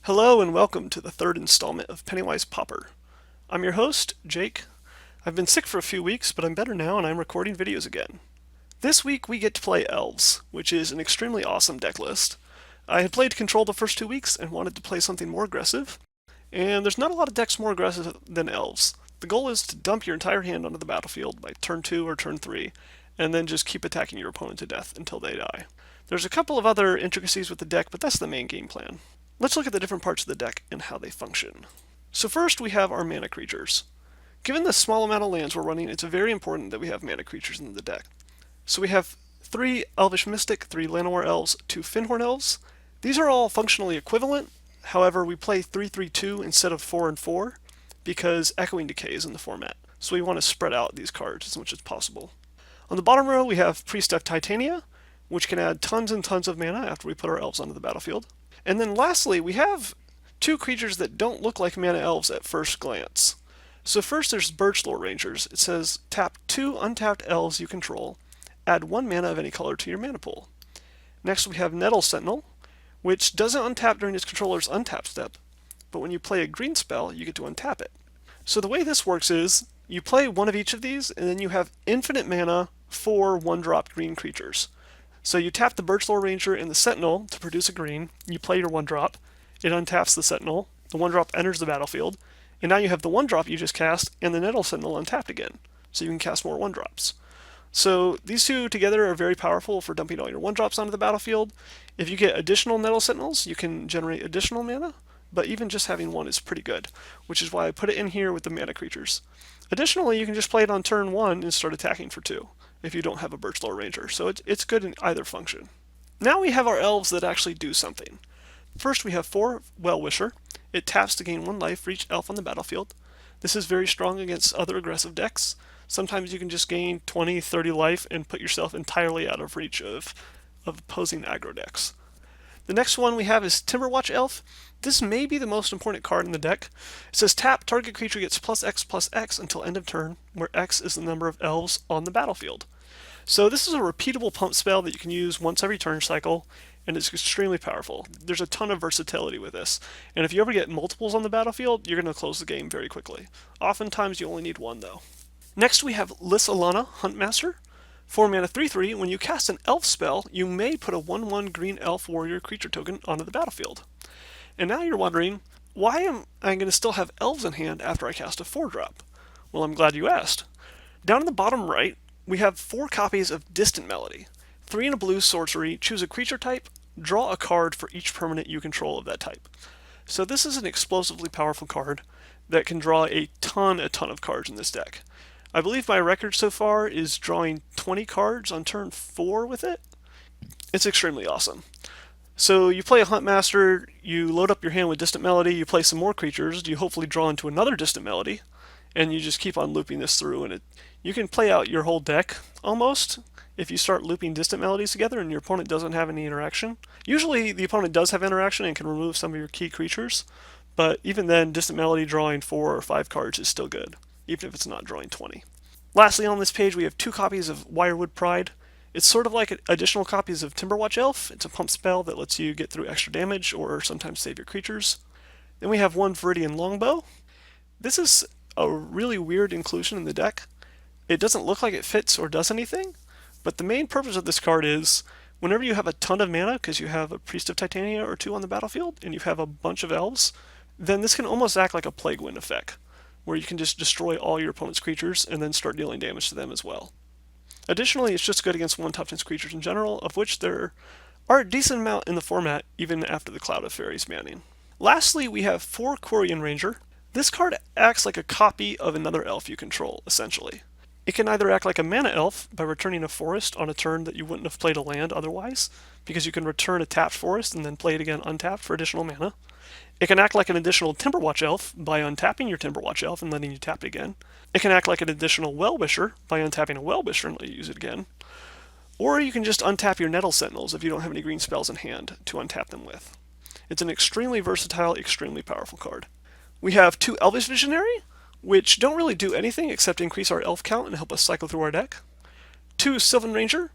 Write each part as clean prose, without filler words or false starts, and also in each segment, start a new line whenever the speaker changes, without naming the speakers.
Hello and welcome to the third installment of Pennywise Pauper. I'm your host, Jake. I've been sick for a few weeks, but I'm better now and I'm recording videos again. This week we get to play Elves, which is an extremely awesome deck list. I had played Control the first 2 weeks and wanted to play something more aggressive, and there's not a lot of decks more aggressive than Elves. The goal is to dump your entire hand onto the battlefield by turn 2 or turn 3, and then just keep attacking your opponent to death until they die. There's a couple of other intricacies with the deck, but that's the main game plan. Let's look at the different parts of the deck and how they function. So first we have our mana creatures. Given the small amount of lands we're running, it's very important that we have mana creatures in the deck. So we have 3 Elvish Mystic, 3 Llanowar Elves, 2 Fyndhorn Elves. These are all functionally equivalent. However, we play 3-3-2 instead of 4-4 because Echoing Decay is in the format. So we want to spread out these cards as much as possible. On the bottom row we have Priest of Titania, which can add tons and tons of mana after we put our elves onto the battlefield. And then lastly, we have 2 creatures that don't look like mana elves at first glance. So first there's Birchlore Rangers. It says tap 2 untapped elves you control, add 1 mana of any color to your mana pool. Next we have Nettle Sentinel, which doesn't untap during its controller's untap step, but when you play a green spell, you get to untap it. So the way this works is, you play one of each of these, and then you have infinite mana for 1-drop green creatures. So you tap the Birchlore Ranger and the Sentinel to produce a green, you play your 1-drop, it untaps the Sentinel, the 1-drop enters the battlefield, and now you have the 1-drop you just cast and the Nettle Sentinel untapped again, so you can cast more 1-drops. So these two together are very powerful for dumping all your 1-drops onto the battlefield. If you get additional Nettle Sentinels, you can generate additional mana, but even just having one is pretty good, which is why I put it in here with the mana creatures. Additionally, you can just play it on turn 1 and start attacking for 2 if you don't have a Birchlore Ranger, so it's good in either function. Now we have our elves that actually do something. First we have 4 Well-Wisher. It taps to gain 1 life for each elf on the battlefield. This is very strong against other aggressive decks. Sometimes you can just gain 20, 30 life and put yourself entirely out of reach of opposing aggro decks. The next one we have is Timberwatch Elf. This may be the most important card in the deck. It says tap, target creature gets +X until end of turn, where X is the number of elves on the battlefield. So this is a repeatable pump spell that you can use once every turn cycle, and it's extremely powerful. There's a ton of versatility with this, and if you ever get multiples on the battlefield, you're going to close the game very quickly. Oftentimes you only need 1 though. Next we have Lissalana Huntmaster. 4 mana 3/3, when you cast an elf spell, you may put a 1/1 green elf warrior creature token onto the battlefield. And now you're wondering, why am I going to still have elves in hand after I cast a 4-drop? Well, I'm glad you asked. Down in the bottom right, we have 4 copies of Distant Melody. 3 in a blue sorcery, choose a creature type, draw a card for each permanent you control of that type. So this is an explosively powerful card that can draw a ton of cards in this deck. I believe my record so far is drawing 20 cards on turn 4 with it. It's extremely awesome. So you play a Huntmaster, you load up your hand with Distant Melody, you play some more creatures, you hopefully draw into another Distant Melody, and you just keep on looping this through, and you can play out your whole deck, almost, if you start looping Distant Melodies together and your opponent doesn't have any interaction. Usually the opponent does have interaction and can remove some of your key creatures, but even then, Distant Melody drawing 4 or 5 cards is still good, even if it's not drawing 20. Lastly on this page we have 2 copies of Wirewood Pride. It's sort of like additional copies of Timberwatch Elf. It's a pump spell that lets you get through extra damage or sometimes save your creatures. Then we have 1 Viridian Longbow. This is a really weird inclusion in the deck. It doesn't look like it fits or does anything, but the main purpose of this card is whenever you have a ton of mana, because you have a Priest of Titania or 2 on the battlefield, and you have a bunch of elves, then this can almost act like a Plague Wind effect, where you can just destroy all your opponent's creatures and then start dealing damage to them as well. Additionally, it's just good against 1 toughness creatures in general, of which there are a decent amount in the format even after the Cloud of Fairies banning. Lastly, we have 4 Quirion Ranger. This card acts like a copy of another elf you control, essentially. It can either act like a mana elf by returning a forest on a turn that you wouldn't have played a land otherwise, because you can return a tapped forest and then play it again untapped for additional mana. It can act like an additional Timberwatch Elf by untapping your Timberwatch Elf and letting you tap it again. It can act like an additional Well-Wisher by untapping a Well-Wisher and let you use it again. Or you can just untap your Nettle Sentinels if you don't have any green spells in hand to untap them with. It's an extremely versatile, extremely powerful card. We have 2 Elvish Visionary, which don't really do anything except increase our elf count and help us cycle through our deck. 2 Sylvan Ranger,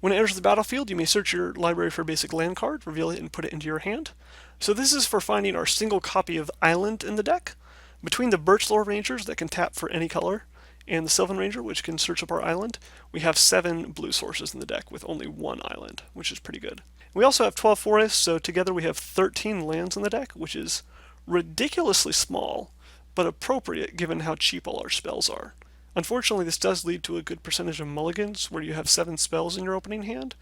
When it enters the battlefield, you may search your library for a basic land card, reveal it, and put it into your hand. So this is for finding our single copy of Island in the deck. Between the Birchlore Rangers that can tap for any color, and the Sylvan Ranger, which can search up our island, we have 7 blue sources in the deck with only 1 island, which is pretty good. We also have 12 forests, so together we have 13 lands in the deck, which is ridiculously small, but appropriate given how cheap all our spells are. Unfortunately, this does lead to a good percentage of mulligans where you have 7 spells in your opening hand,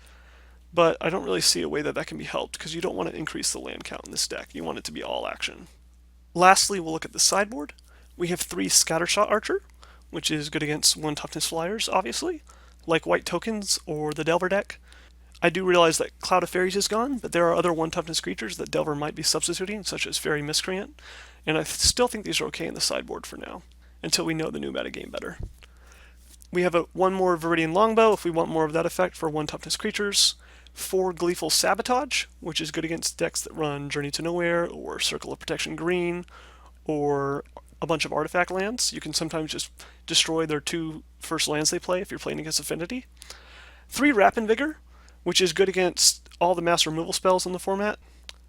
but I don't really see a way that that can be helped because you don't want to increase the land count in this deck. You want it to be all action. Lastly, we'll look at the sideboard. We have 3 Scattershot Archer, which is good against 1 toughness flyers, obviously, like white tokens or the Delver deck. I do realize that Cloud of Fairies is gone, but there are other 1 toughness creatures that Delver might be substituting, such as Fairy Miscreant, and I still think these are okay in the sideboard for now, until we know the new metagame better. We have 1 more Viridian Longbow if we want more of that effect for 1 toughness creatures. 4 Gleeful Sabotage, which is good against decks that run Journey to Nowhere or Circle of Protection Green or a bunch of artifact lands. You can sometimes just destroy their 2 first lands they play if you're playing against Affinity. 3 Rapid Vigor, which is good against all the mass removal spells in the format,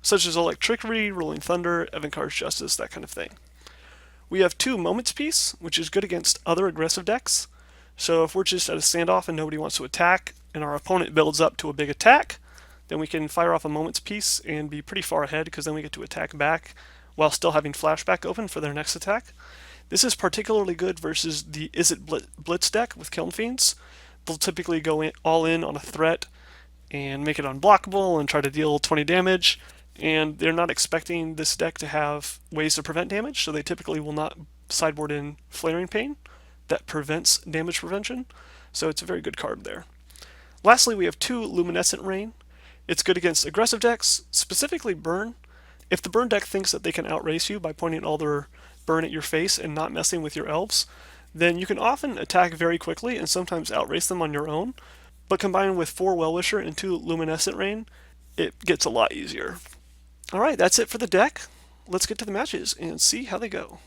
such as Electricity, Rolling Thunder, Evankar's Justice, that kind of thing. We have 2 Moment's Peace, which is good against other aggressive decks. So if we're just at a standoff and nobody wants to attack, and our opponent builds up to a big attack, then we can fire off a Moment's Peace and be pretty far ahead because then we get to attack back while still having Flashback open for their next attack. This is particularly good versus the Izzet Blitz deck with Kiln Fiends. They'll typically go all in on a threat and make it unblockable and try to deal 20 damage, and they're not expecting this deck to have ways to prevent damage, so they typically will not sideboard in Flaring Pain that prevents damage prevention, so it's a very good card there. Lastly, we have 2 Luminescent Rain. It's good against aggressive decks, specifically Burn. If the Burn deck thinks that they can outrace you by pointing all their Burn at your face and not messing with your elves, then you can often attack very quickly and sometimes outrace them on your own, but combined with 4 Well-Wisher and 2 Luminescent Rain, it gets a lot easier. Alright, that's it for the deck. Let's get to the matches and see how they go.